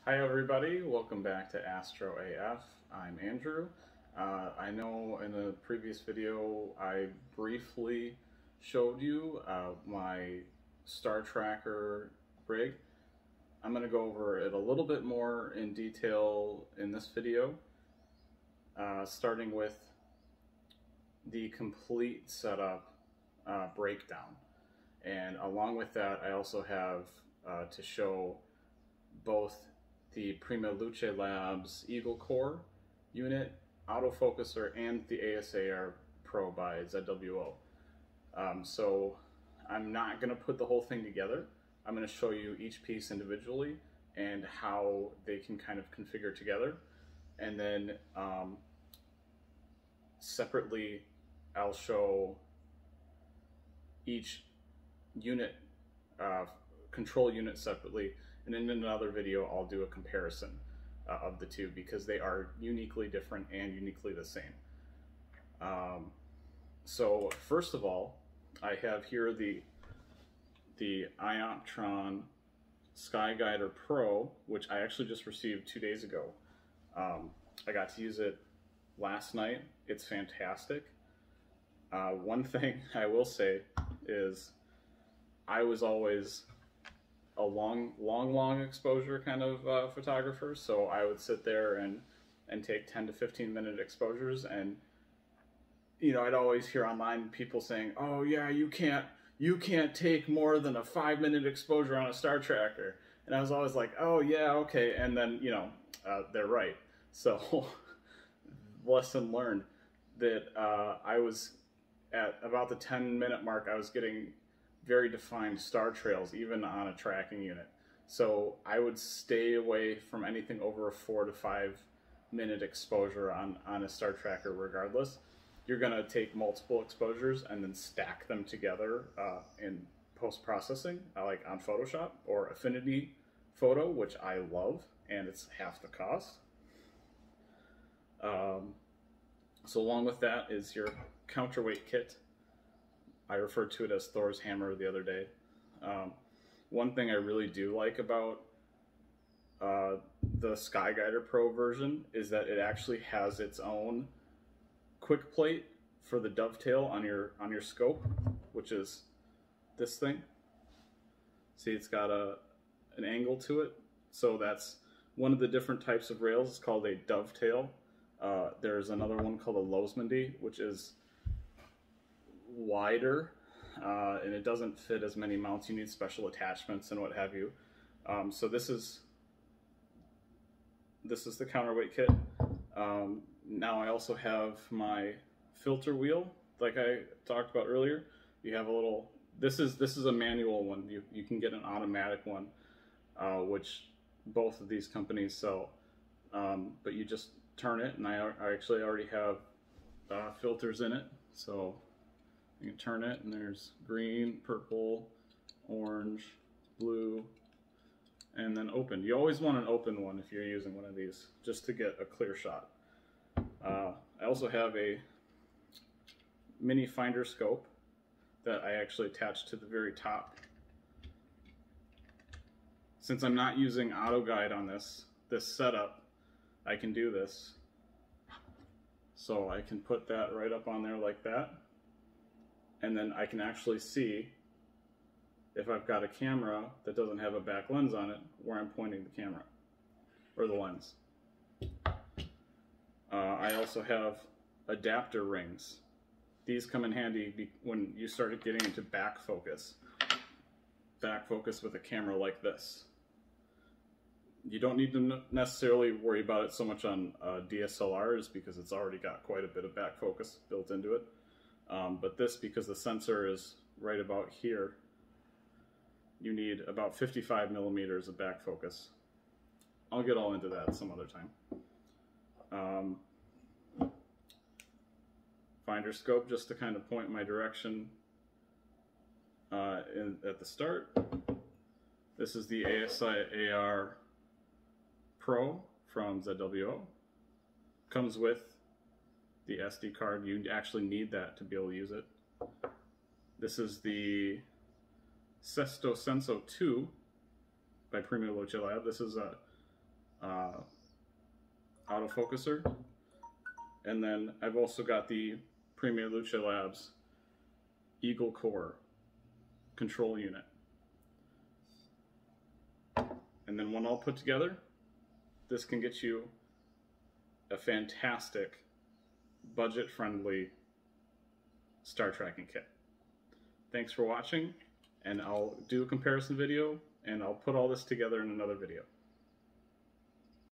Hi everybody, welcome back to Astro AF. I'm Andrew. I know in a previous video I briefly showed you my Startracker rig. I'm going to go over it a little bit more in detail in this video, starting with the complete setup breakdown. And along with that, I also have to show both the Prima Luce Labs Eagle Core unit, autofocuser, and the Asiair Pro by ZWO. So I'm not going to put the whole thing together. I'm going to show you each piece individually and how they can kind of configure together. And then separately, I'll show each unit, control unit separately. And in another video, I'll do a comparison of the two because they are uniquely different and uniquely the same. So first of all, I have here the Ioptron Skyguider Pro, which I actually just received 2 days ago. I got to use it last night. It's fantastic. One thing I will say is I was always a long exposure kind of photographer, so I would sit there and take 10 to 15 minute exposures, and you know, I'd always hear online people saying, oh yeah, you can't take more than a 5-minute exposure on a Startracker, and I was always like, oh yeah, okay, and then you know, they're right. So lesson learned that I was at about the 10-minute mark, I was getting very defined star trails even on a tracking unit. So I would stay away from anything over a 4 to 5 minute exposure on a Startracker regardless. You're gonna take multiple exposures and then stack them together in post-processing, like on Photoshop or Affinity Photo, which I love, and it's half the cost. So along with that is your counterweight kit. I referred to it as Thor's hammer the other day. One thing I really do like about the Skyguider Pro version is that it actually has its own quick plate for the dovetail on your scope, which is this thing. See, it's got an angle to it. So that's one of the different types of rails. It's called a dovetail. There's another one called a Losmandy, which is wider, and it doesn't fit as many mounts. You need special attachments and what have you. So this is the counterweight kit. Now I also have my filter wheel, like I talked about earlier. You have a little. This is a manual one. You can get an automatic one, which both of these companies sell. But you just turn it, and I actually already have filters in it, so you can turn it, and there's green, purple, orange, blue, and then open. You always want an open one if you're using one of these, just to get a clear shot. I also have a mini finder scope that I actually attach to the very top. Since I'm not using auto guide on this setup, I can do this. So I can put that right up on there like that. And then I can actually see if I've got a camera that doesn't have a back lens on it, where I'm pointing the camera or the lens. I also have adapter rings. These come in handy when you start getting into back focus with a camera like this. You don't need to necessarily worry about it so much on DSLRs because it's already got quite a bit of back focus built into it. But this, because the sensor is right about here, you need about 55 millimeters of back focus. I'll get all into that some other time. Finder scope, just to kind of point my direction at the start. This is the Asiair Pro from ZWO. Comes with the SD card. You actually need that to be able to use it. This is the Sesto Senso 2 by Prima Luce Lab. This is a uh, autofocuser. And then I've also got the Premier Luce Labs Eagle Core control unit. And then when all put together, this can get you a fantastic, budget-friendly star tracking kit. Thanks for watching, and I'll do a comparison video, and I'll put all this together in another video.